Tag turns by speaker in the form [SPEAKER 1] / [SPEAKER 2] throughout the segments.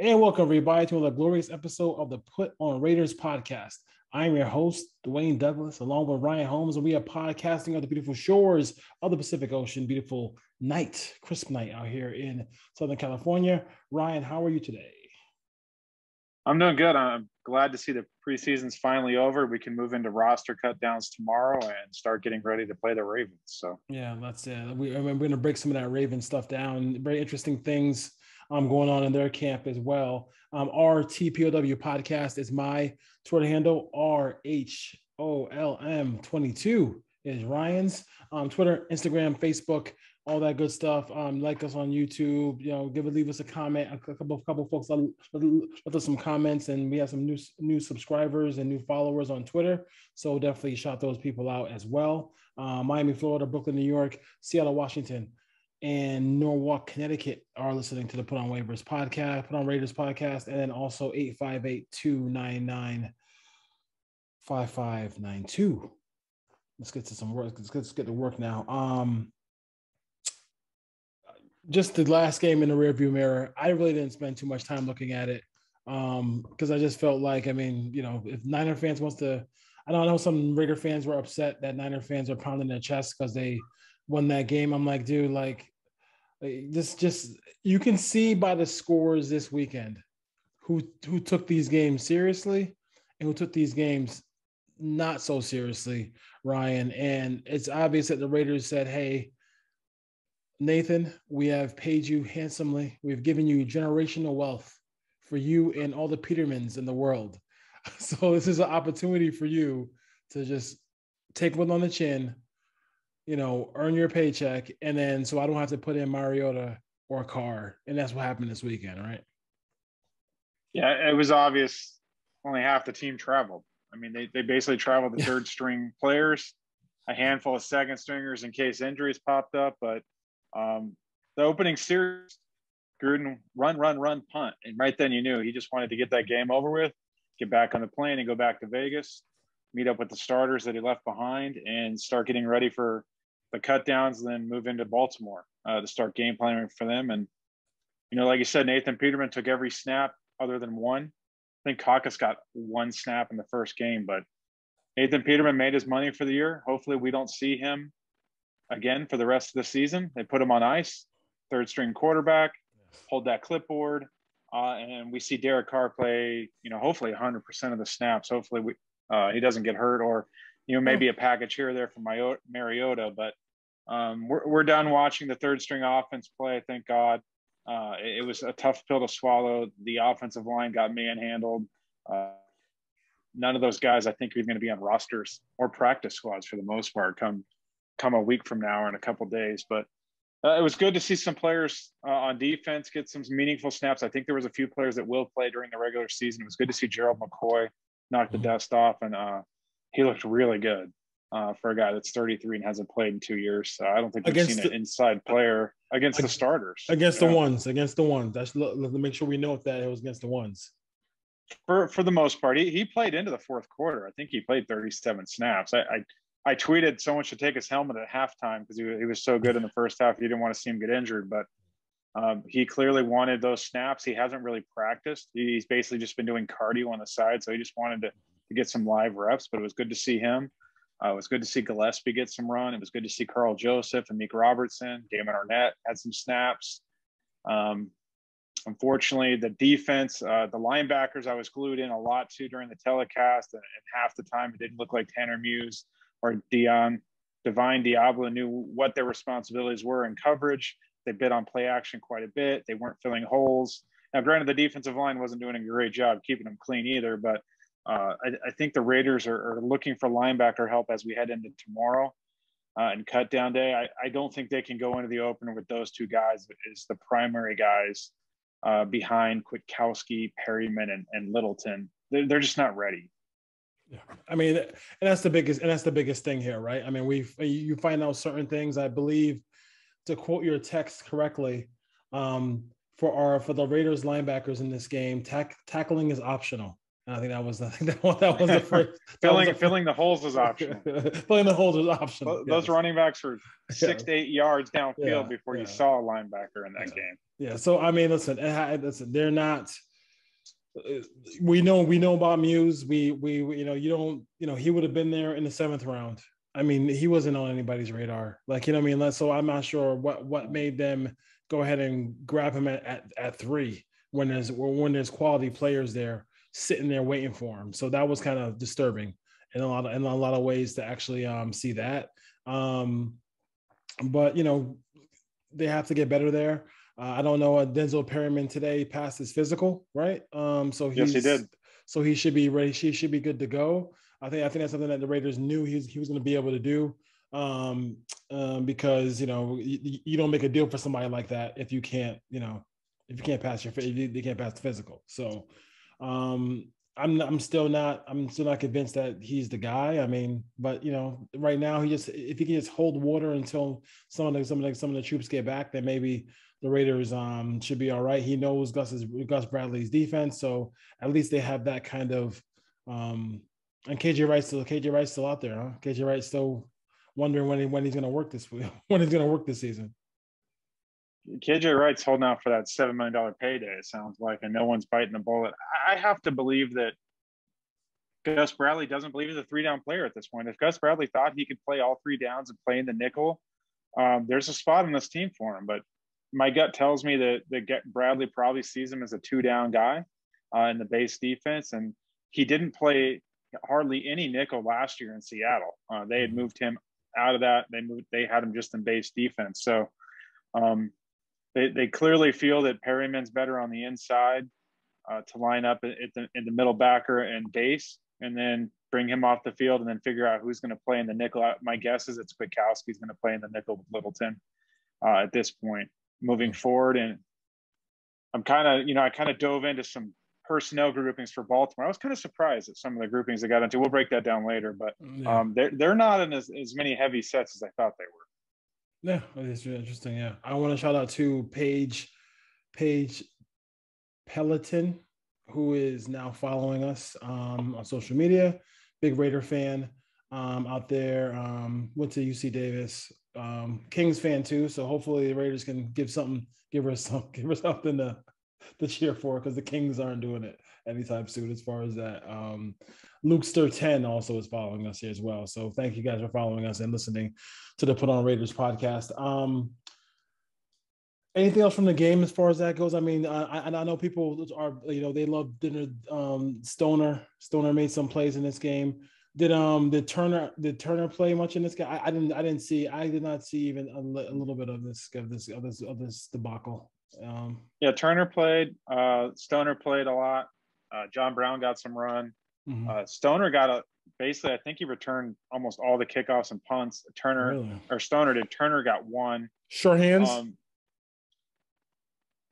[SPEAKER 1] And welcome, everybody, to another glorious episode of the Put on Raiders podcast. I'm your host, Dwayne Douglas, along with Ryan Holmes, and we are podcasting on the beautiful shores of the Pacific Ocean. Beautiful night, crisp night out here in Southern California. Ryan, how are you today?
[SPEAKER 2] I'm doing good. I'm glad to see the preseason's finally over. We can move into roster cut downs tomorrow and start getting ready to play the Ravens. So
[SPEAKER 1] yeah, that's it. We're going to break some of that Raven stuff down. Very interesting things going on in their camp as well. Our TPOW podcast is my Twitter handle. RHOLM22 is Ryan's. Twitter, Instagram, Facebook, all that good stuff. Like us on YouTube. Leave us a comment. A couple folks left us some comments, and we have some new subscribers and new followers on Twitter. So definitely shout those people out as well. Miami, Florida, Brooklyn, New York, Seattle, Washington, and Norwalk, Connecticut are listening to the Put on Waivers podcast, Put on Raiders podcast, and then also 858-299-5592. Let's get to some work. Let's get to work now. Just the last game in the rearview mirror, I really didn't spend too much time looking at it because I just felt like, if Niner fans wants to, I know some Raider fans were upset that Niner fans are pounding their chest because they won that game. I'm like, dude, you can see by the scores this weekend who took these games seriously and who took these games not so seriously, Ryan. And it's obvious that the Raiders said, hey, Nathan, we have paid you handsomely. We've given you generational wealth for you and all the Petermans in the world. So this is an opportunity for you to just take one on the chin, earn your paycheck, and then so I don't have to put in Mariota or Carr. And that's what happened this weekend, right?
[SPEAKER 2] Yeah, it was obvious only half the team traveled. They basically traveled the third string players, a handful of second stringers in case injuries popped up. But the opening series, Gruden run, punt. And right then you knew he just wanted to get that game over with, get back on the plane and go back to Vegas, meet up with the starters that he left behind and start getting ready for the cut downs, and then move into Baltimore to start game planning for them. And, like you said, Nathan Peterman took every snap other than one. I think Caucus got one snap in the first game, but Nathan Peterman made his money for the year. Hopefully we don't see him again for the rest of the season. They put him on ice, third string quarterback, hold that clipboard, and we see Derek Carr play, hopefully 100% of the snaps. Hopefully he doesn't get hurt, or, maybe a package here or there from Mariota. But we're done watching the third string offense play. Thank God. It was a tough pill to swallow. The offensive line got manhandled. None of those guys, I think, are going to be on rosters or practice squads for the most part come a week from now or in a couple of days. But it was good to see some players on defense get some meaningful snaps. I think there was a few players that will play during the regular season. It was good to see Gerald McCoy knock the dust off, and he looked really good for a guy that's 33 and hasn't played in 2 years. So I don't think we've seen an inside player against the starters.
[SPEAKER 1] Against the ones. Let's make sure we know that it was against the ones.
[SPEAKER 2] For the most part, he played into the fourth quarter. I think he played 37 snaps. I tweeted someone should take his helmet at halftime because he was so good in the first half. You didn't want to see him get injured, but he clearly wanted those snaps. He hasn't really practiced. He's basically just been doing cardio on the side. So he just wanted to get some live reps, but it was good to see him. It was good to see Gillespie get some run. It was good to see Carl Joseph and Meek Robertson. Damon Arnett had some snaps. Unfortunately, the defense, the linebackers, I was glued in a lot to during the telecast, and half the time it didn't look like Tanner Muse or Divine Diablo knew what their responsibilities were in coverage. They bid on play action quite a bit. They weren't filling holes. Now, granted, the defensive line wasn't doing a great job keeping them clean either, but I think the Raiders are looking for linebacker help as we head into tomorrow and cut down day. I don't think they can go into the opener with those two guys as the primary guys behind Kwiatkowski, Perryman, and Littleton. They're just not ready.
[SPEAKER 1] Yeah, and that's the biggest thing here, right? You find out certain things. I believe, to quote your text correctly, for the Raiders linebackers in this game, tackling is optional. And I think that was the first.
[SPEAKER 2] filling the holes is optional.
[SPEAKER 1] Filling the holes is optional.
[SPEAKER 2] Those running backs were 6 to 8 yards downfield before you saw a linebacker in that game.
[SPEAKER 1] Yeah. So listen, they're not. we know about Muse. We he would have been there in the 7th round. I mean, he wasn't on anybody's radar. Like, you know what I mean? So I'm not sure what made them go ahead and grab him at 3 when there's quality players there sitting there waiting for him. So that was kind of disturbing in a lot of ways to actually see that. But they have to get better there. I don't know. Denzel Perryman today passed his physical, right? So
[SPEAKER 2] yes, he did.
[SPEAKER 1] So he should be ready. He should be good to go. I think that's something that the Raiders knew he was going to be able to do, because you don't make a deal for somebody like that if you can't pass you can't pass the physical. So I'm still not convinced that he's the guy. I mean, but right now if he can just hold water until some of the troops get back, then maybe the Raiders should be all right. He knows Gus Bradley's defense, so at least they have that kind of. And KJ Wright's still out there, huh? KJ Wright's still wondering when he's going to work this season.
[SPEAKER 2] KJ Wright's holding out for that $7 million payday, it sounds like, and no one's biting the bullet. I have to believe that Gus Bradley doesn't believe he's a 3-down player at this point. If Gus Bradley thought he could play all 3 downs and play in the nickel, there's a spot on this team for him. But my gut tells me that Bradley probably sees him as a 2-down guy in the base defense, and he didn't play hardly any nickel last year in Seattle. They had moved him out of that. They had him just in base defense. So they clearly feel that Perryman's better on the inside to line up in the middle backer and base, and then bring him off the field and then figure out who's going to play in the nickel. My guess is it's Kwiatkowski's going to play in the nickel with Littleton at this point moving forward. And I kind of dove into some personnel groupings for Baltimore. I was kind of surprised at some of the groupings they got into. We'll break that down later, but they're not in as many heavy sets as I thought they were.
[SPEAKER 1] Yeah, it's really interesting. Yeah, I want to shout out to Paige Peloton, who is now following us on social media. Big Raider fan out there. Went to UC Davis. Kings fan too. So hopefully the Raiders can give her something to cheer for, because the Kings aren't doing it anytime soon as far as that. Luke Stur 10 also is following us here as well. So thank you guys for following us and listening to the Put On Raiders podcast. Anything else from the game as far as that goes? I mean, I know people are, they love dinner. Stoner made some plays in this game. Did Turner play much in this game? I did not see even a little bit of this debacle.
[SPEAKER 2] Turner played. Stoner played a lot. John Brown got some run.
[SPEAKER 1] Mm-hmm.
[SPEAKER 2] Stoner got basically, I think he returned almost all the kickoffs and punts. Stoner did. Turner got 1.
[SPEAKER 1] Sure hands.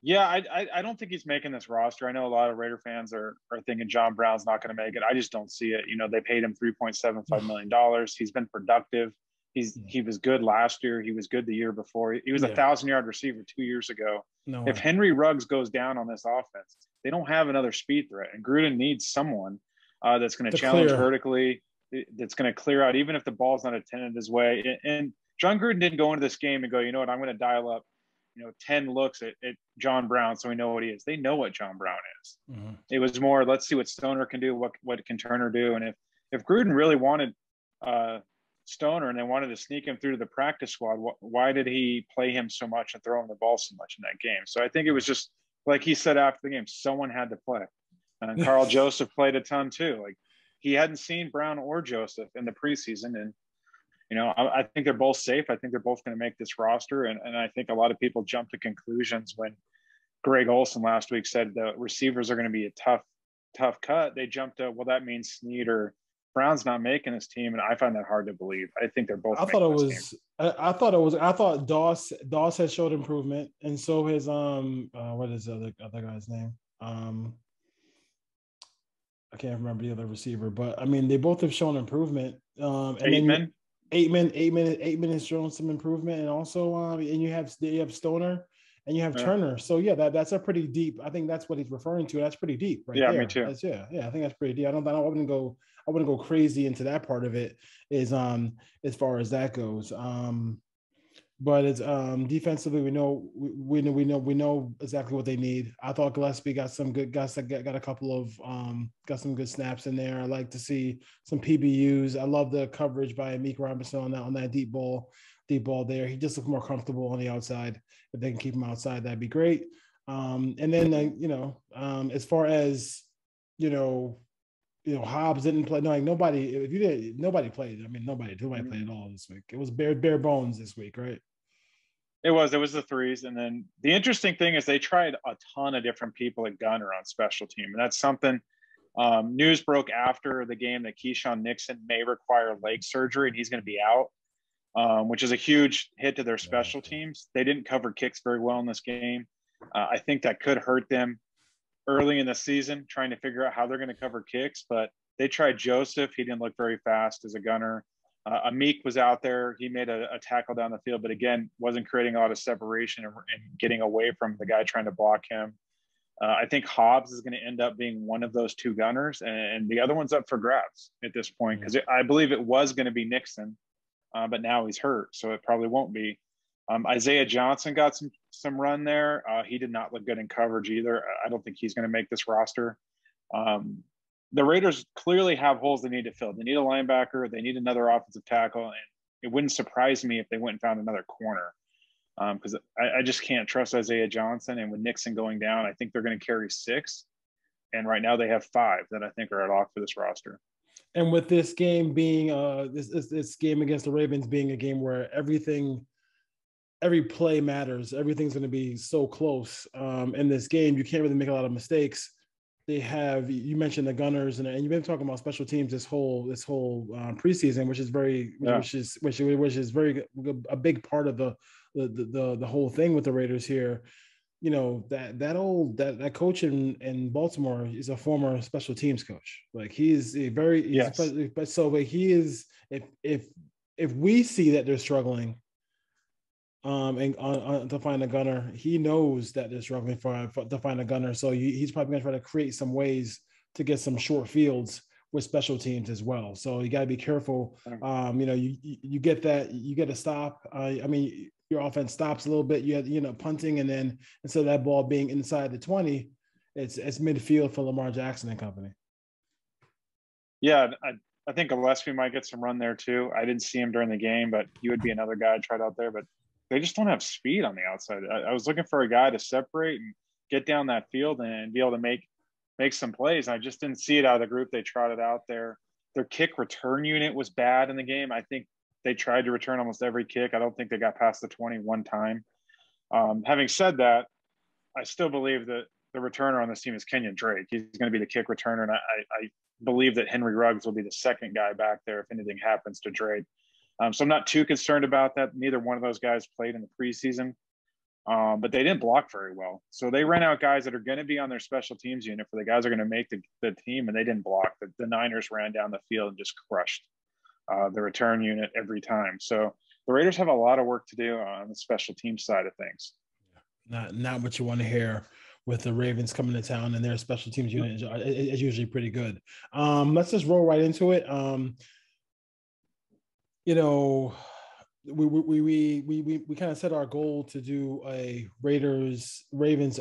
[SPEAKER 2] I don't think he's making this roster. I know a lot of Raider fans are thinking John Brown's not going to make it. I just don't see it. They paid him $3.75 million. He's been productive. He was good last year. He was good the year before. He was a 1,000-yard receiver 2 years ago.
[SPEAKER 1] No
[SPEAKER 2] if Henry Ruggs goes down on this offense, they don't have another speed threat. And Gruden needs someone that's going to challenge vertically, that's going to clear out, even if the ball's not intended his way. And John Gruden didn't go into this game and go, you know what, I'm going to dial up 10 looks at John Brown so we know what he is. They know what John Brown is.
[SPEAKER 1] Mm-hmm.
[SPEAKER 2] It was more, let's see what Stoner can do, what can Turner do. And if Gruden really wanted Stoner and they wanted to sneak him through to the practice squad, why did he play him so much and throw him the ball so much in that game? So I think it was just, like he said after the game, someone had to play. And Carl Joseph played a ton too. Like, he hadn't seen Brown or Joseph in the preseason. And I think they're both safe. I think they're both going to make this roster. And I think a lot of people jumped to conclusions when Greg Olson last week said the receivers are going to be a tough cut. They jumped to, well, that means Snead or Brown's not making this team. And I find that hard to believe. I think they're both. I
[SPEAKER 1] thought Doss has showed improvement. And so has, what is the other guy's name? I can't remember the other receiver, but I mean, they both have shown improvement. And Aitman has shown some improvement, and also and you have Stoner and you have Turner. So that's a pretty deep. I think that's what he's referring to. That's pretty deep, right?
[SPEAKER 2] Yeah,
[SPEAKER 1] there.
[SPEAKER 2] Me too.
[SPEAKER 1] I think that's pretty deep. I wouldn't go crazy into that part of it. Is as far as that goes. But it's defensively we know exactly what they need. I thought Gillespie got some good got a couple of got some good snaps in there. I like to see some PBUs. I love the coverage by Meek Robinson on that deep ball there. He just looks more comfortable on the outside. If they can keep him outside, that'd be great. And then as far as you know Hobbs didn't play. No, like nobody. If you did, nobody played. I mean, nobody played at all this week. It was bare bones this week, right?
[SPEAKER 2] It was the threes. And then the interesting thing is they tried a ton of different people at gunner on special team. And that's something news broke after the game that Keyshawn Nixon may require leg surgery and he's going to be out, which is a huge hit to their special teams. They didn't cover kicks very well in this game. I think that could hurt them early in the season, trying to figure out how they're going to cover kicks. But they tried Joseph. He didn't look very fast as a gunner. Amik was out there. He made a tackle down the field, but again, wasn't creating a lot of separation and getting away from the guy trying to block him. I think Hobbs is going to end up being one of those two gunners, and the other one's up for grabs at this point because I believe it was going to be Nixon, but now he's hurt, so it probably won't be. Isaiah Johnson got some run there. He did not look good in coverage either. I don't think he's going to make this roster. The Raiders clearly have holes they need to fill. They need a linebacker. They need another offensive tackle. And it wouldn't surprise me if they went and found another corner because I just can't trust Isaiah Johnson. And with Nixon going down, I think they're going to carry 6. And right now they have 5 that I think are at lock for this roster.
[SPEAKER 1] And with this game being this game against the Ravens being a game where every play matters, everything's going to be so close in this game. You can't really make a lot of mistakes. They have, you mentioned the gunners, and you've been talking about special teams this whole preseason, which is very a big part of the whole thing with the Raiders here. You know, that coach in Baltimore is a former special teams coach. Like he is but so like he is if we see that they're struggling to find a gunner, he knows that they're struggling to find a gunner. So he's probably going to try to create some ways to get some short fields with special teams as well. So you got to be careful. You get that, you get a stop. Your offense stops a little bit. You have, punting, and then instead of that ball being inside the 20, it's midfield for Lamar Jackson and company.
[SPEAKER 2] Yeah, I think Gillespie might get some run there too. I didn't see him during the game, but he would be another guy I tried out there. But they just don't have speed on the outside. I was looking for a guy to separate and get down that field and be able to make some plays. I just didn't see it out of the group they trotted out there. Their kick return unit was bad in the game. I think they tried to return almost every kick. I don't think they got past the 21 time. Having said that, I still believe that the returner on this team is Kenyon Drake. He's going to be the kick returner, and I believe that Henry Ruggs will be the second guy back there if anything happens to Drake. So I'm not too concerned about that. Neither one of those guys played in the preseason, but they didn't block very well. So they ran out guys that are going to be on their special teams unit for the guys that are going to make the team, and they didn't block. The Niners ran down the field and just crushed the return unit every time. So the Raiders have a lot of work to do on the special team side of things.
[SPEAKER 1] Not what you want to hear with the Ravens coming to town, and their special teams unit is usually pretty good. Let's just roll right into it. We kind of set our goal to do a Ravens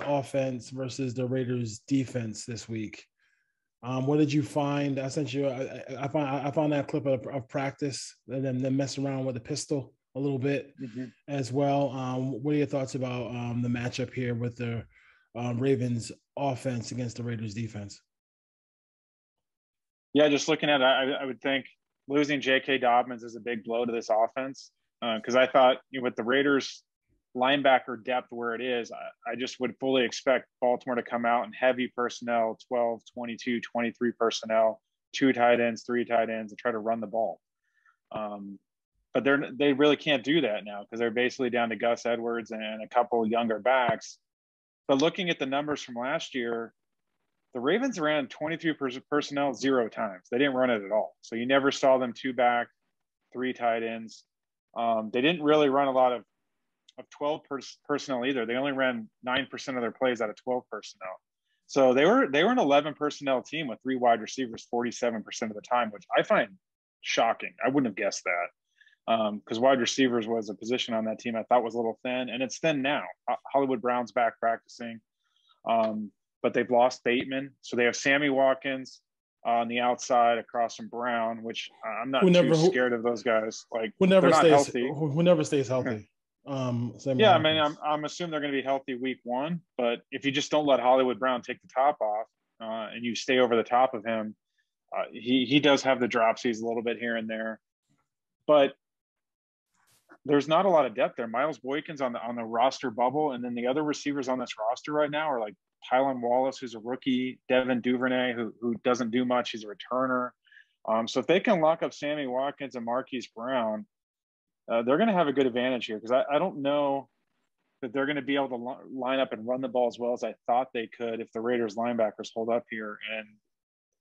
[SPEAKER 1] offense versus the Raiders defense this week. What did you find? I sent you. I found that clip of practice and then mess around with the pistol a little bit as well. What are your thoughts about the matchup here with the Ravens offense against the Raiders defense?
[SPEAKER 2] Yeah, just looking at it, I would think losing J.K. Dobbins is a big blow to this offense because I thought with the Raiders linebacker depth where it is, I just would fully expect Baltimore to come out in heavy personnel, 12, 22, 23 personnel, 2 tight ends, 3 tight ends, and try to run the ball. But they really can't do that now because they're basically down to Gus Edwards and a couple of younger backs. But looking at the numbers from last year, the Ravens ran 23 personnel 0 times. They didn't run it at all. So you never saw them 2 back, 3 tight ends. They didn't really run a lot of 12 personnel either. They only ran 9% of their plays out of 12 personnel. So they were an 11 personnel team with 3 wide receivers 47% of the time, which I find shocking. I wouldn't have guessed that. because wide receivers was a position on that team I thought was a little thin, and it's thin now. Hollywood Brown's back practicing, but they've lost Bateman, so they have Sammy Watkins on the outside across from Brown, which I'm not too scared of those guys. Like they're not healthy.
[SPEAKER 1] Who never stays healthy.
[SPEAKER 2] Yeah, I mean, I'm assuming they're going to be healthy week 1, but if you just don't let Hollywood Brown take the top off and you stay over the top of him, he does have the dropsies a little bit here and there, but there's not a lot of depth there. Miles Boykins on the roster bubble, and then the other receivers on this roster right now are like Tylan Wallace, who's a rookie, Devin Duvernay, who doesn't do much. He's a returner. So if they can lock up Sammy Watkins and Marquise Brown, they're going to have a good advantage here, because I don't know that they're going to be able to line up and run the ball as well as I thought they could if the Raiders linebackers hold up here. And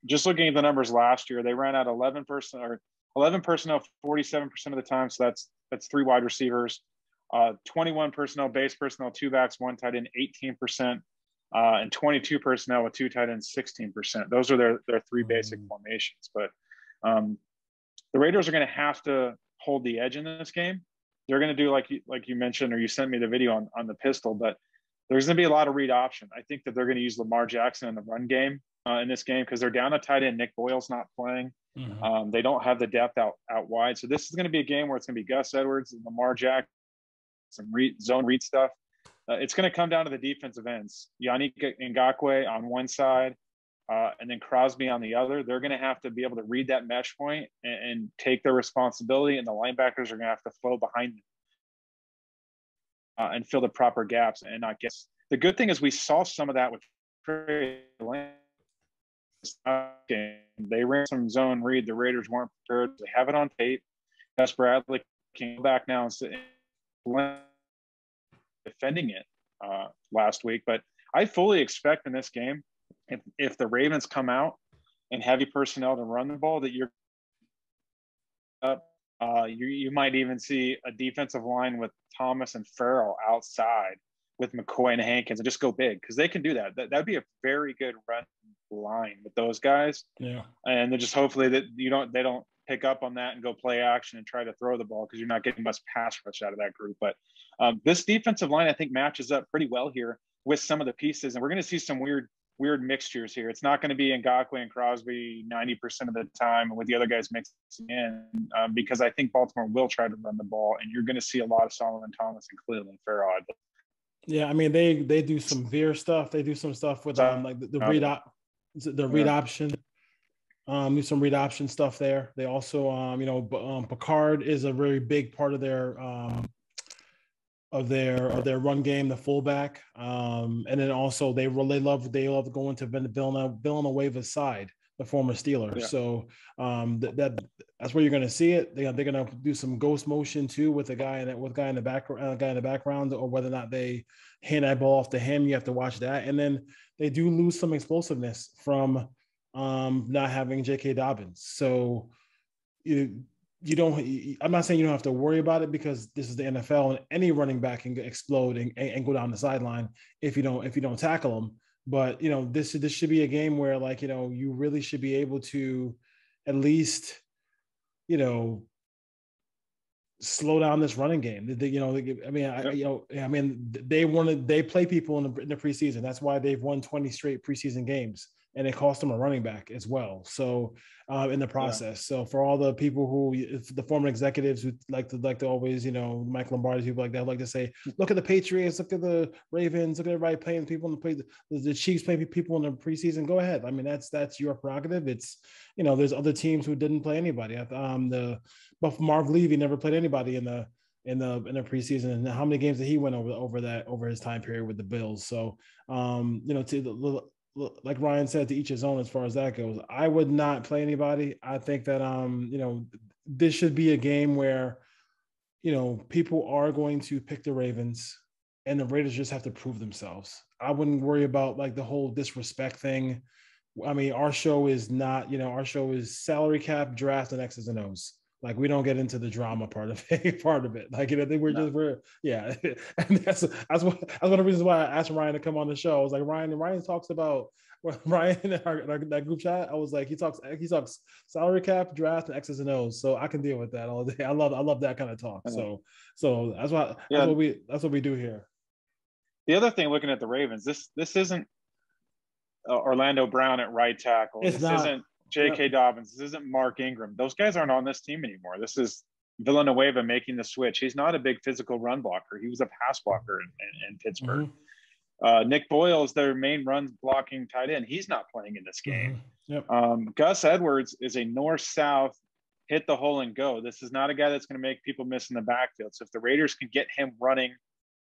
[SPEAKER 2] just looking at the numbers last year, they ran out 11 personnel 47% of the time. So that's 3 wide receivers, 21 personnel, base personnel, 2 backs, 1 tight end, 18%, and 22 personnel with 2 tight ends, 16%. Those are their 3 basic formations. But the Raiders are going to have to hold the edge in this game. They're going to do like you mentioned, or you sent me the video on the pistol, but there's going to be a lot of read option. I think that they're going to use Lamar Jackson in the run game in this game, because they're down a tight end. Nick Boyle's not playing. Mm-hmm. They don't have the depth out wide. So this is going to be a game where it's going to be Gus Edwards and Lamar Jackson, some zone read stuff. It's going to come down to the defensive ends. Yannick Ngakoue on one side, and then Crosby on the other. They're going to have to be able to read that mesh point and take their responsibility, and the linebackers are going to have to flow behind them and fill the proper gaps and not get. The good thing is we saw some of that with Trey Lance. They ran some zone read. The Raiders weren't prepared. They have it on tape. Gus Bradley came back now and defending it last week. But I fully expect in this game, if the Ravens come out and heavy personnel to run the ball, that you're up. You might even see a defensive line with Thomas and Farrell outside with McCoy and Hankins and just go big, because they can do that. That'd be a very good run line with those guys. Yeah. And then just hopefully that they don't pick up on that and go play action and try to throw the ball, because you're not getting much pass rush out of that group. But this defensive line, I think, matches up pretty well here with some of the pieces. And we're going to see some weird mixtures here. It's not going to be Ngakoue and Crosby 90% of the time with the other guys mixing in, because I think Baltimore will try to run the ball, and you're going to see a lot of Solomon Thomas and Cleveland Farrell.
[SPEAKER 1] Yeah, I mean they do some veer stuff. They do some stuff with like the read option. Do some read option stuff there. They also Picard is a very big part of their run game, the fullback. And then also they love going to Villanueva's side, the former Steeler. Yeah. So that's where you're going to see it. They're going to do some ghost motion too with a guy in the background, or whether or not they hand that ball off to him. You have to watch that. And then they do lose some explosiveness from not having J.K. Dobbins. So you don't. I'm not saying you don't have to worry about it, because this is the NFL and any running back can explode and go down the sideline if you don't tackle them. But this should be a game where you really should be able to at least slow down this running game. They play people in the preseason. That's why they've won 20 straight preseason games, and it cost them a running back as well. So in the process, So for all the people the former executives who like to always, Mike Lombardi, people like that, like to say, look at the Patriots, look at the Ravens, look at everybody playing people in the Chiefs playing people in the preseason. Go ahead. I mean, that's your prerogative. It's, there's other teams who didn't play anybody. But Marv Levy never played anybody in the preseason, and how many games did he win over his time period with the Bills? So like Ryan said, to each his own as far as that goes. I would not play anybody. I think that this should be a game where people are going to pick the Ravens, and the Raiders just have to prove themselves. I wouldn't worry about the whole disrespect thing. I mean, our show is not, our show is salary cap, draft, and X's and O's. We don't get into the drama part of it. I think yeah. And that's one of the reasons why I asked Ryan to come on the show. I was like, Ryan talks about Ryan in that group chat, I was like, he talks salary cap, draft, and X's and O's, so I can deal with that all day. I love that kind of talk. So that's what we do here.
[SPEAKER 2] The other thing, looking at the Ravens, this isn't Orlando Brown at right tackle.
[SPEAKER 1] This
[SPEAKER 2] isn't J.K. Dobbins. This isn't Mark Ingram. Those guys aren't on this team anymore. This is Villanueva making the switch. He's not a big physical run blocker. He was a pass blocker in Pittsburgh. Nick Boyle is their main run blocking tight end. He's not playing in this game. Gus Edwards is a north-south, hit the hole and go. This is not a guy that's going to make people miss in the backfield. So if the Raiders can get him running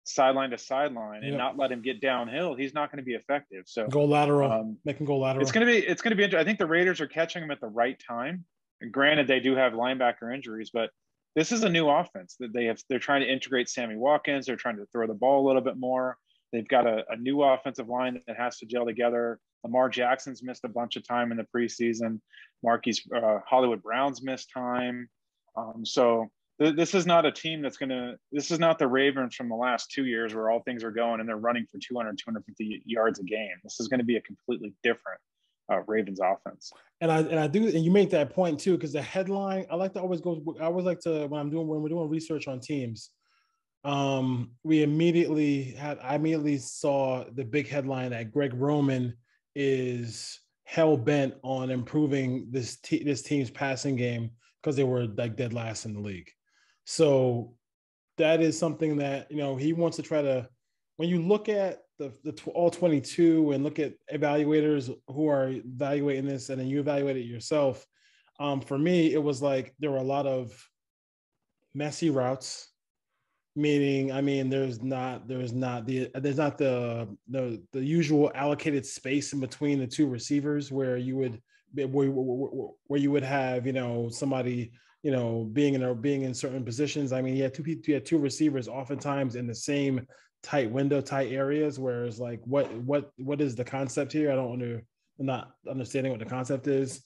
[SPEAKER 2] sideline to sideline and not let him get downhill, he's not going to be effective. So
[SPEAKER 1] go lateral, make him go lateral.
[SPEAKER 2] It's going to be interesting. I think the Raiders are catching him at the right time. And granted, they do have linebacker injuries, but this is a new offense that they're trying to integrate Sammy Watkins. They're trying to throw the ball a little bit more. They've got a new offensive line that has to gel together. Lamar Jackson's missed a bunch of time in the preseason. Hollywood Brown's missed time. This is not a team this is not the Ravens from the last 2 years where all things are going and they're running for 200, 250 yards a game. This is going to be a completely different Ravens offense.
[SPEAKER 1] And you make that point too, because the headline, I always like to, when we're doing research on teams, I immediately saw the big headline that Greg Roman is hell bent on improving this team's passing game because they were like dead last in the league. So that is something that, he wants to try to, when you look at the all 22 and look at evaluators who are evaluating this, and then you evaluate it yourself. For me, it was like, there were a lot of messy routes. Meaning, there's not the usual allocated space in between the two receivers where you would have somebody being in certain positions. You had two receivers oftentimes in the same tight areas. Whereas like what is the concept here? I'm not understanding what the concept is.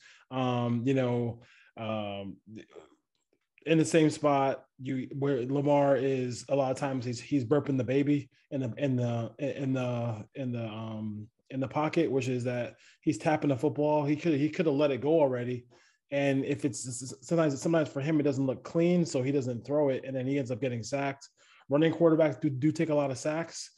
[SPEAKER 1] In the same spot, where Lamar is a lot of times he's burping the baby in the pocket, which is that he's tapping the football. He could have let it go already, and if it's sometimes for him it doesn't look clean, so he doesn't throw it, and then he ends up getting sacked. Running quarterbacks do take a lot of sacks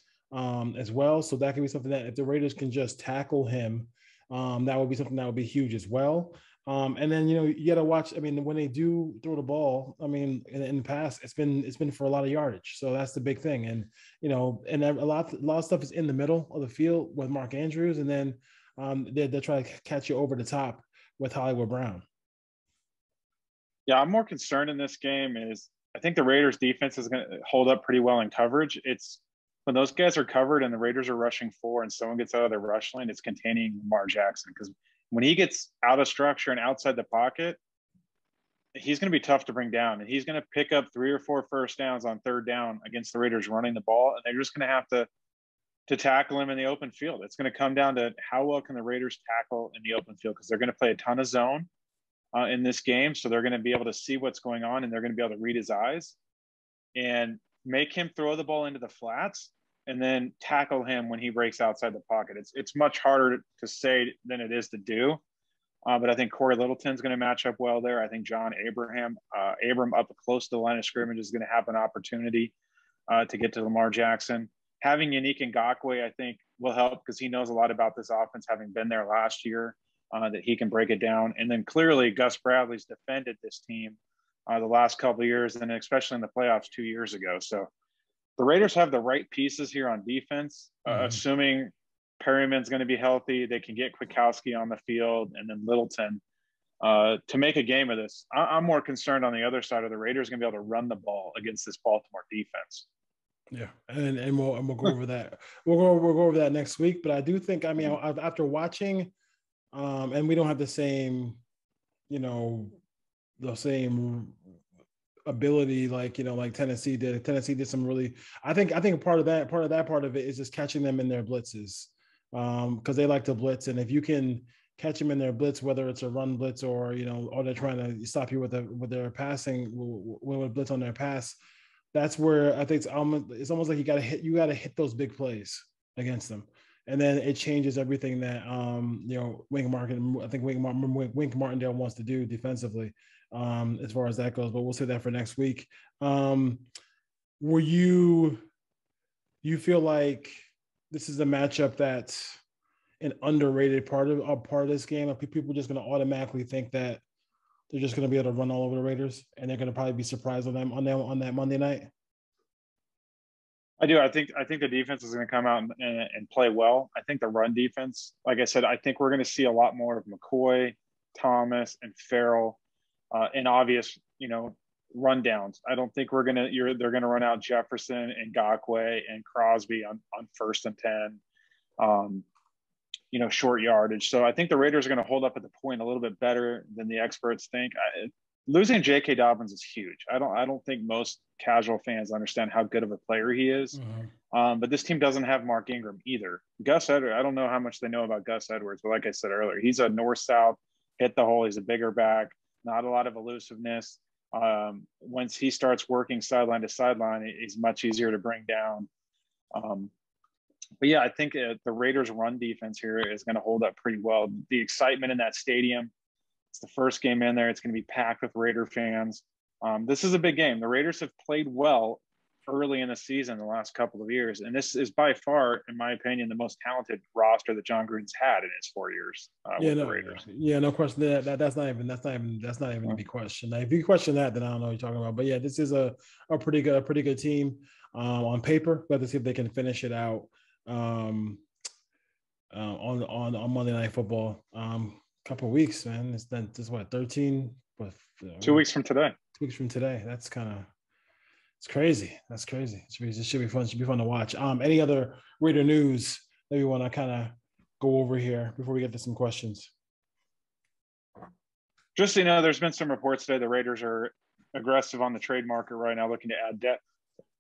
[SPEAKER 1] as well, so that could be something that if the Raiders can just tackle him, that would be something that would be huge as well. And then, you got to watch, when they do throw the ball, in the past, it's been for a lot of yardage. So that's the big thing. And, and a lot of stuff is in the middle of the field with Mark Andrews. And then they'll try to catch you over the top with Hollywood Brown.
[SPEAKER 2] Yeah, I'm more concerned in this game is I think the Raiders defense is going to hold up pretty well in coverage. It's when those guys are covered and the Raiders are rushing 4 and someone gets out of their rush lane, it's containing Lamar Jackson, because when he gets out of structure and outside the pocket, he's going to be tough to bring down. And he's going to pick up 3 or 4 first downs on third down against the Raiders running the ball. And they're just going to have to tackle him in the open field. It's going to come down to how well can the Raiders tackle in the open field, because they're going to play a ton of zone in this game. So they're going to be able to see what's going on, and they're going to be able to read his eyes and make him throw the ball into the flats and then tackle him when he breaks outside the pocket. It's much harder to say than it is to do. But I think Corey Littleton's going to match up well there. I think John Abram up close to the line of scrimmage is going to have an opportunity to get to Lamar Jackson. Having Yannick Ngakoue, I think, will help because he knows a lot about this offense, having been there last year, that he can break it down. And then clearly Gus Bradley's defended this team the last couple of years, and especially in the playoffs 2 years ago. So the Raiders have the right pieces here on defense, assuming Perryman's going to be healthy. They can get Kwiatkowski on the field, and then Littleton to make a game of this. I'm more concerned on the other side of the Raiders going to be able to run the ball against this Baltimore defense.
[SPEAKER 1] Yeah, and we'll go over that. We'll go over that next week. But I do think, after watching, and we don't have the same, the same ability like Tennessee did. Tennessee did some really. I think part of it is just catching them in their blitzes, because they like to blitz, and if you can catch them in their blitz, whether it's a run blitz or or they're trying to stop you with their passing, with blitz on their pass. That's where I think it's almost like you got to hit those big plays against them. and then it changes everything that Wink Martindale wants to do defensively, as far as that goes. But we'll say that for next week. Were you feel like this is a matchup that's an underrated part of this game? Are people just going to automatically think that they're just going to be able to run all over the Raiders, and they're going to probably be surprised on them on that Monday night?
[SPEAKER 2] I do. I think the defense is going to come out and play well. I think the run defense, like I said, I think we're going to see a lot more of McCoy, Thomas, and Farrell in obvious, rundowns. I don't think they're going to run out Jefferson and Ngakoue and Crosby on 1st and 10, short yardage. So I think the Raiders are going to hold up at the point a little bit better than the experts think. Losing J.K. Dobbins is huge. I don't think most casual fans understand how good of a player he is. Mm-hmm. But this team doesn't have Mark Ingram either. Gus Edwards, I don't know how much they know about Gus Edwards, but like I said earlier, he's a north-south, hit the hole. He's a bigger back, not a lot of elusiveness. Once he starts working sideline to sideline, he's much easier to bring down. But yeah, I think the Raiders' run defense here is going to hold up pretty well. The excitement in that stadium, it's the first game in there. It's going to be packed with Raider fans. This is a big game. The Raiders have played well early in the season the last couple of years, and this is by far, in my opinion, the most talented roster that John Gruden's had in his 4 years with the Raiders.
[SPEAKER 1] Yeah, no question. That's not even to be questioned. Now, if you question that, then I don't know what you're talking about. But yeah, this is a pretty good team on paper. We'll have to see if they can finish it out on Monday Night Football. Couple of weeks, man. It's then just what 13.
[SPEAKER 2] 2 weeks from today.
[SPEAKER 1] 2 weeks from today. That's kind of it's crazy. That's crazy. It should be fun. It should be fun to watch. Any other Raider news that we want to kind of go over here before we get to some questions?
[SPEAKER 2] Just so you know, there's been some reports today the Raiders are aggressive on the trade market right now, looking to add depth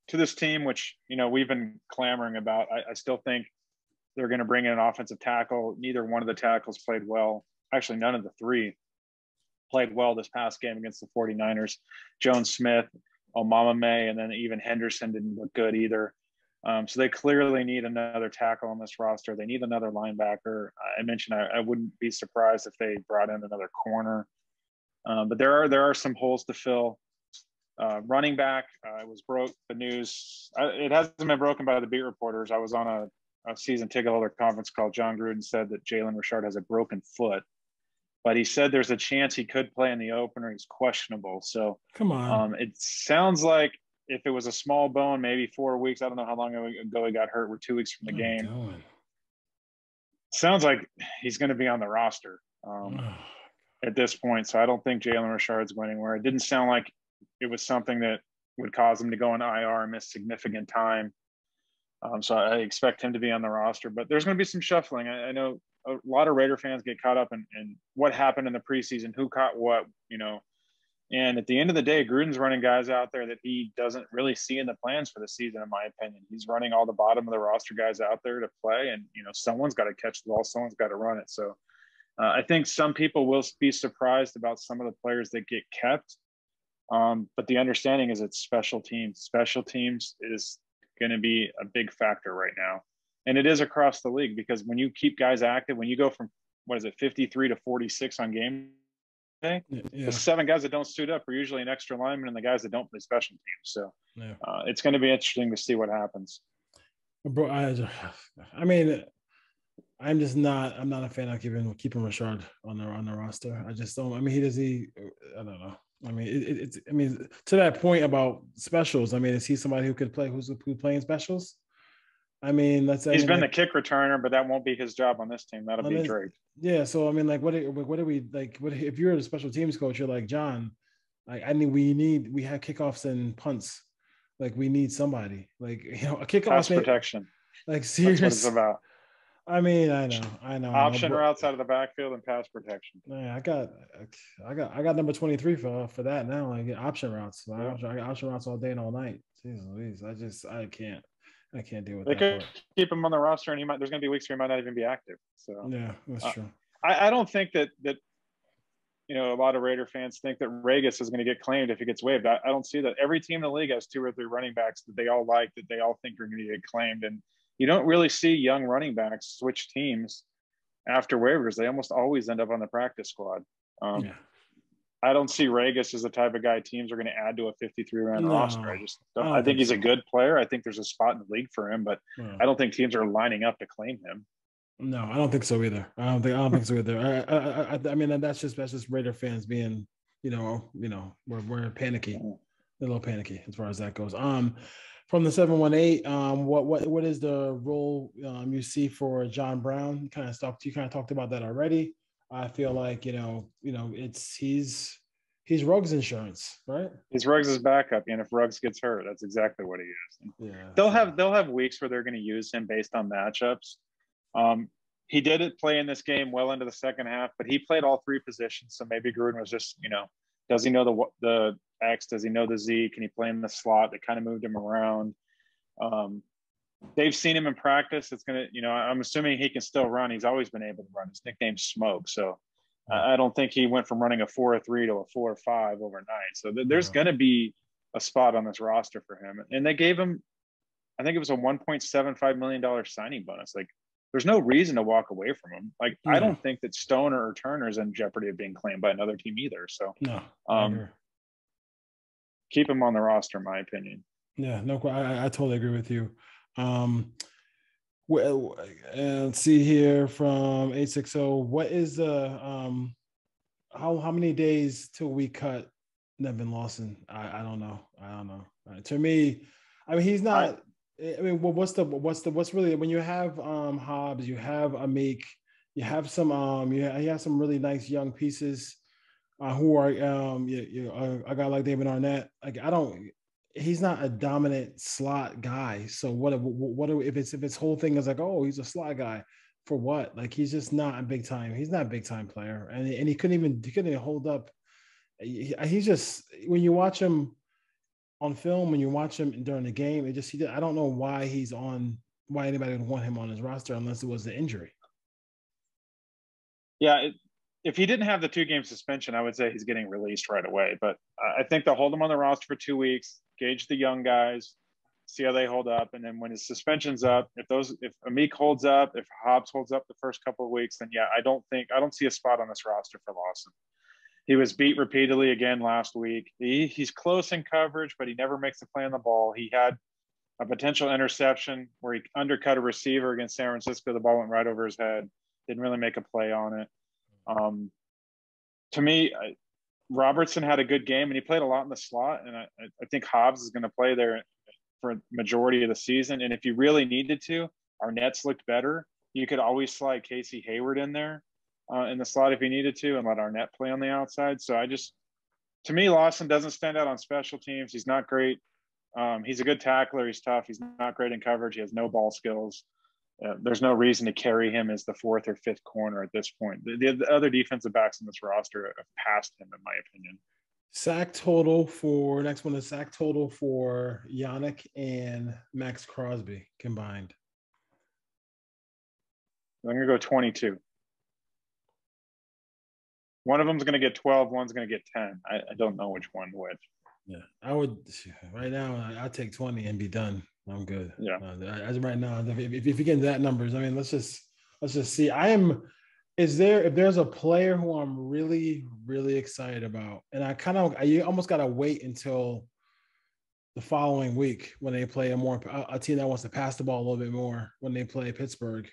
[SPEAKER 2] to this team, which we've been clamoring about. I still think they're going to bring in an offensive tackle. Neither one of the tackles played well. Actually, none of the three played well this past game against the 49ers. Jones Smith, Omamame, and then even Henderson didn't look good either. So they clearly need another tackle on this roster. They need another linebacker. I mentioned I wouldn't be surprised if they brought in another corner. But there are some holes to fill. Running back, it was broke. The news, it hasn't been broken by the beat reporters. I was on a season ticket holder conference call. John Gruden said that Jalen Richard has a broken foot, but he said there's a chance he could play in the opener. He's questionable. So
[SPEAKER 1] come on.
[SPEAKER 2] It sounds like if it was a small bone, maybe 4 weeks. I don't know how long ago he got hurt. We're 2 weeks from the game. Sounds like he's going to be on the roster at this point. So I don't think Jalen Richard's going anywhere. It didn't sound like it was something that would cause him to go on IR and miss significant time. So I expect him to be on the roster, but there's going to be some shuffling. I know a lot of Raider fans get caught up in what happened in the preseason, who caught what, and at the end of the day, Gruden's running guys out there that he doesn't really see in the plans for the season, in my opinion. He's running all the bottom of the roster guys out there to play, and, someone's got to catch the ball, someone's got to run it. So I think some people will be surprised about some of the players that get kept. But the understanding is it's special teams. Special teams is going to be a big factor right now. And it is across the league, because when you keep guys active, when you go from, 53 to 46 on game day, the 7 guys that don't suit up are usually an extra lineman, and the guys that don't play special teams. So it's going to be interesting to see what happens.
[SPEAKER 1] Bro, I mean, I'm not a fan of keeping Richard on the roster. I just don't. I mean, I don't know. I mean, to that point about specials. I mean, is he somebody who could play? Who's playing specials? I mean, he's
[SPEAKER 2] been the kick returner, but that won't be his job on this team. That'll be Drake.
[SPEAKER 1] Yeah. So I mean, what do we like? What if you're a special teams coach? You're like, John, we have kickoffs and punts. Like, we need somebody. Like, a kickoff
[SPEAKER 2] pass protection.
[SPEAKER 1] Like, serious.
[SPEAKER 2] That's what it's about.
[SPEAKER 1] I mean, I know.
[SPEAKER 2] Option routes out of the backfield and pass protection.
[SPEAKER 1] Yeah, I got number 23 for that now. I get option routes. I got option routes all day and all night. Jeez, I can't deal with that.
[SPEAKER 2] They could keep him on the roster, and there's going to be weeks where he might not even be active. So
[SPEAKER 1] yeah, that's true.
[SPEAKER 2] I don't think that a lot of Raider fans think that Regis is going to get claimed if he gets waived. I don't see that. Every team in the league has 2 or 3 running backs that they all like, that they all think are going to get claimed, and you don't really see young running backs switch teams after waivers. They almost always end up on the practice squad.
[SPEAKER 1] Yeah.
[SPEAKER 2] I don't see Ragus as the type of guy teams are going to add to a 53-man roster. I just don't. I think he's a good player. I think there's a spot in the league for him, but I don't think teams are lining up to claim him.
[SPEAKER 1] No, I don't think so either. I don't think so either. I mean, that's just Raider fans being, we're panicky, a little panicky as far as that goes. From the 718, what is the role you see for John Brown? You kind of talked about that already. I feel like he's Ruggs insurance, right?
[SPEAKER 2] He's Ruggs' backup, and if Ruggs gets hurt, that's exactly what he is. Yeah, they'll have weeks where they're going to use him based on matchups. He did play in this game well into the second half, but he played all three positions. So maybe Gruden was just, does he know the X? Does he know the Z? Can he play in the slot? They kind of moved him around. They've seen him in practice. It's going to, I'm assuming he can still run. He's always been able to run. His nickname's Smoke. So I don't think he went from running a 4.3 to a 4.5 overnight. So there's going to be a spot on this roster for him. And they gave him, I think it was a $1.75 million signing bonus. Like, there's no reason to walk away from him. Like, I don't think that Stoner or Turner's in jeopardy of being claimed by another team either. So keep him on the roster, in my opinion.
[SPEAKER 1] Yeah, no, I totally agree with you. Well, and see here from 860, what is the how many days till we cut Nevin Lawson? I don't know. To me, I mean, he's not. What's really, when you have Hobbs, you have Amik, you have some you have some really nice young pieces who are a guy like David Arnett. Like, he's not a dominant slot guy. So what if his whole thing is like, oh, he's a slot guy for what? Like, he's just not a big time. He's not a big time player, and he couldn't even hold up. He's just, when you watch him on film, when you watch him during the game, I don't know why anybody would want him on his roster unless it was the injury.
[SPEAKER 2] Yeah, if he didn't have the 2-game suspension, I would say he's getting released right away. But I think they'll hold him on the roster for 2 weeks, gauge the young guys, see how they hold up, and then when his suspension's up, if Amik holds up, if Hobbs holds up the first couple of weeks, then I don't see a spot on this roster for Lawson. He was beat repeatedly again last week. He's close in coverage, but he never makes a play on the ball. He had a potential interception where he undercut a receiver against San Francisco. The ball went right over his head. Didn't really make a play on it. To me, Robertson had a good game, and he played a lot in the slot. And I think Hobbs is going to play there for a majority of the season. And if you really needed to, Arnett's looked better. You could always slide Casey Hayward in there in the slot if he needed to, and let Arnett play on the outside. So to me, Lawson doesn't stand out on special teams. He's not great. He's a good tackler. He's tough. He's not great in coverage. He has no ball skills. There's no reason to carry him as the 4th or 5th corner at this point. The other defensive backs in this roster have passed him, in my opinion.
[SPEAKER 1] Sack total for Yannick and Max Crosby combined.
[SPEAKER 2] I'm going to go 22. One of them's going to get 12. One's going to get 10. I don't know which.
[SPEAKER 1] Yeah, I would right now. I'd take 20 and be done. I'm good.
[SPEAKER 2] Yeah.
[SPEAKER 1] As right now, if you get into that numbers, I mean, let's just see. If there's a player who I'm really, really excited about, and I almost got to wait until the following week when they play a team that wants to pass the ball a little bit more when they play Pittsburgh.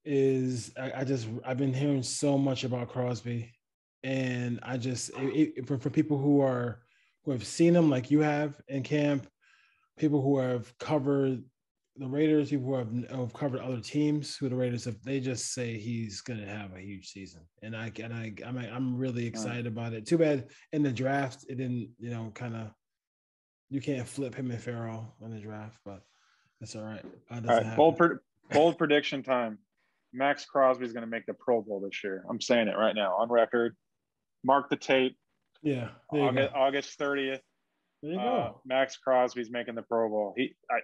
[SPEAKER 1] I've been hearing so much about Crosby, and for people who have seen him like you have in camp, people who have covered the Raiders, people who have covered other teams who the Raiders have, they just say he's going to have a huge season. And I'm really excited about it. Too bad in the draft, it didn't, you can't flip him and Farrell in the draft, but that's all right.
[SPEAKER 2] All right, bold prediction time. Max Crosby is going to make the Pro Bowl this year. I'm saying it right now on record. Mark the tape.
[SPEAKER 1] Yeah.
[SPEAKER 2] August 30th.
[SPEAKER 1] There you go.
[SPEAKER 2] Max Crosby's making the Pro Bowl.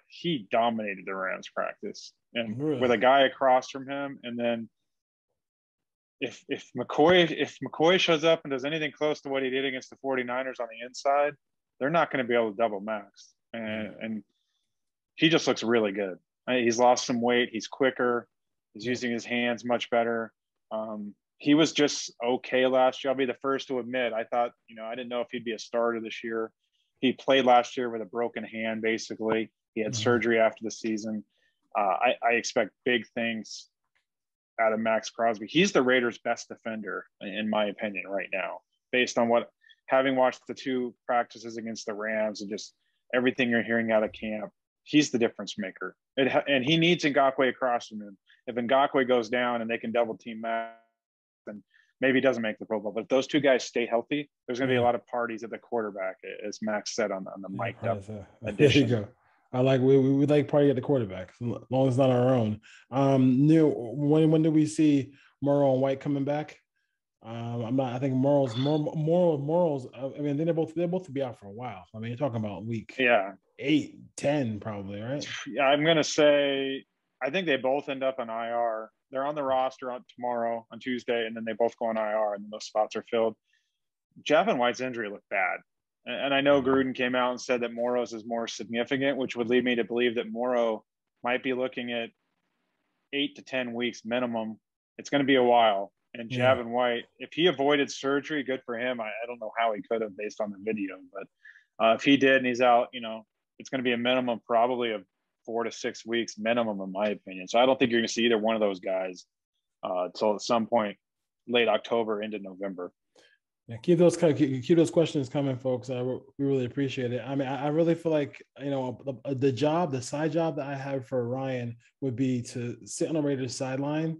[SPEAKER 2] He dominated the Rams practice, and
[SPEAKER 1] really?
[SPEAKER 2] With a guy across from him. And then if McCoy shows up and does anything close to what he did against the 49ers on the inside, they're not going to be able to double Max. And he just looks really good. He's lost some weight. He's quicker. He's using his hands much better. He was just okay last year. I'll be the first to admit, I thought, I didn't know if he'd be a starter this year. He played last year with a broken hand, basically. He had surgery after the season. I expect big things out of Max Crosby. He's the Raiders' best defender, in my opinion, right now, based on having watched the 2 practices against the Rams and just everything you're hearing out of camp. He's the difference maker. And he needs Ngakoue across from him. If Ngakoue goes down and they can double team Max, then maybe he doesn't make the Pro Bowl. But if those 2 guys stay healthy, there's going to be a lot of parties at the quarterback, as Max said on the mic'd up edition.
[SPEAKER 1] There you go. I like we like party at the quarterback, as long as it's not our own. Neil, when do we see Morrow and White coming back? I think Morrow's. I mean, they're both to be out for a while. I mean, you're talking about week 8, 10 probably, right?
[SPEAKER 2] Yeah, I'm gonna say I think they both end up on IR. They're on the roster on Tuesday, and then they both go on IR, and those spots are filled. Javin White's injury looked bad. And I know Gruden came out and said that Morrow's is more significant, which would lead me to believe that Morrow might be looking at 8 to 10 weeks minimum. It's going to be a while. And Javin White, if he avoided surgery, good for him. I don't know how he could have based on the video. But if he did and he's out, it's going to be a minimum probably of 4 to 6 weeks minimum, in my opinion. So I don't think you're going to see either one of those guys until at some point late October into November.
[SPEAKER 1] Yeah, keep those questions coming, folks. We really appreciate it. I mean, I really feel like, the side job that I have for Ryan would be to sit on the Raiders sideline,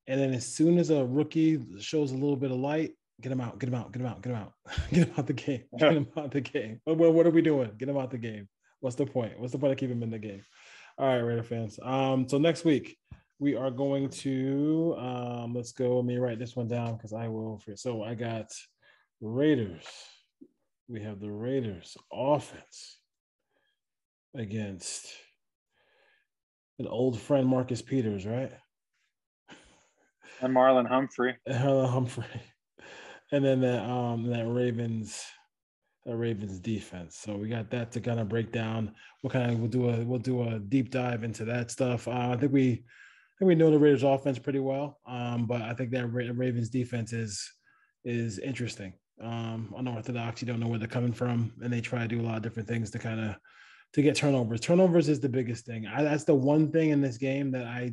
[SPEAKER 1] and then as soon as a rookie shows a little bit of light, get him out the game. Get him out the game. What are we doing? Get him out the game. What's the point? What's the point of keeping him in the game? All right, Raider fans. So next week we are going to let's go. Let me write this one down because I will forget. So I got Raiders. We have the Raiders offense against an old friend, Marcus Peters, right?
[SPEAKER 2] And Marlon Humphrey.
[SPEAKER 1] And then that Ravens defense. So we got that to kind of break down. We'll do a deep dive into that stuff. I think we know the Raiders offense pretty well. But I think that Ravens defense is interesting. Unorthodox. You don't know where they're coming from, and they try to do a lot of different things to get turnovers. Turnovers is the biggest thing. That's the one thing in this game that I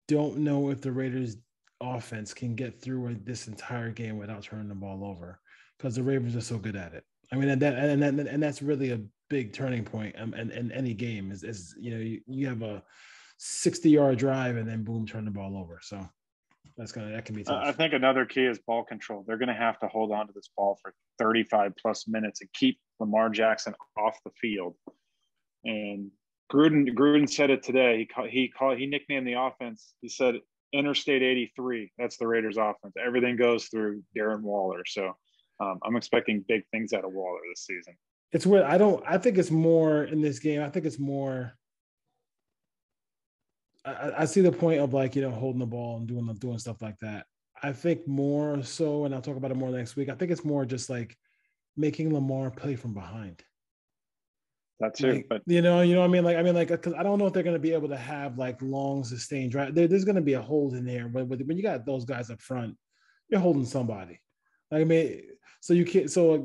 [SPEAKER 1] don't know if the Raiders offense can get through this entire game without turning the ball over, because the Ravens are so good at it. I mean, and that's really a big turning point in any game is you have a 60-yard drive and then boom, turn the ball over. So that can be tough.
[SPEAKER 2] I think another key is ball control. They're going to have to hold on to this ball for 35 plus minutes and keep Lamar Jackson off the field. And Gruden said it today. He nicknamed the offense. He said Interstate 83. That's the Raiders offense. Everything goes through Darren Waller. So I'm expecting big things out of Waller this season.
[SPEAKER 1] It's weird. I think it's more in this game. I think it's more. I see the point of holding the ball and doing stuff like that. I think more so, and I'll talk about it more next week. I think it's more just like making Lamar play from behind.
[SPEAKER 2] That too, but
[SPEAKER 1] what I mean? Because I don't know if they're going to be able to have long sustained drive. There's going to be a hold in there, but when you got those guys up front, you're holding somebody. So you can't. So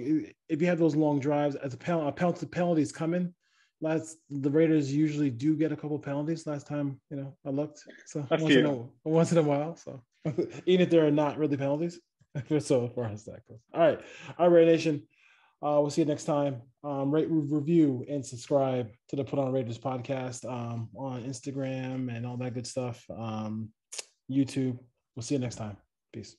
[SPEAKER 1] if you have those long drives, as a penalty's coming. The Raiders usually do get a couple penalties. Last time, I looked. So once in a while. So even if there are not really penalties, so far as that goes. All right, Raider Nation. We'll see you next time. Rate, review, and subscribe to the Put On Raiders podcast on Instagram and all that good stuff. YouTube. We'll see you next time. Peace.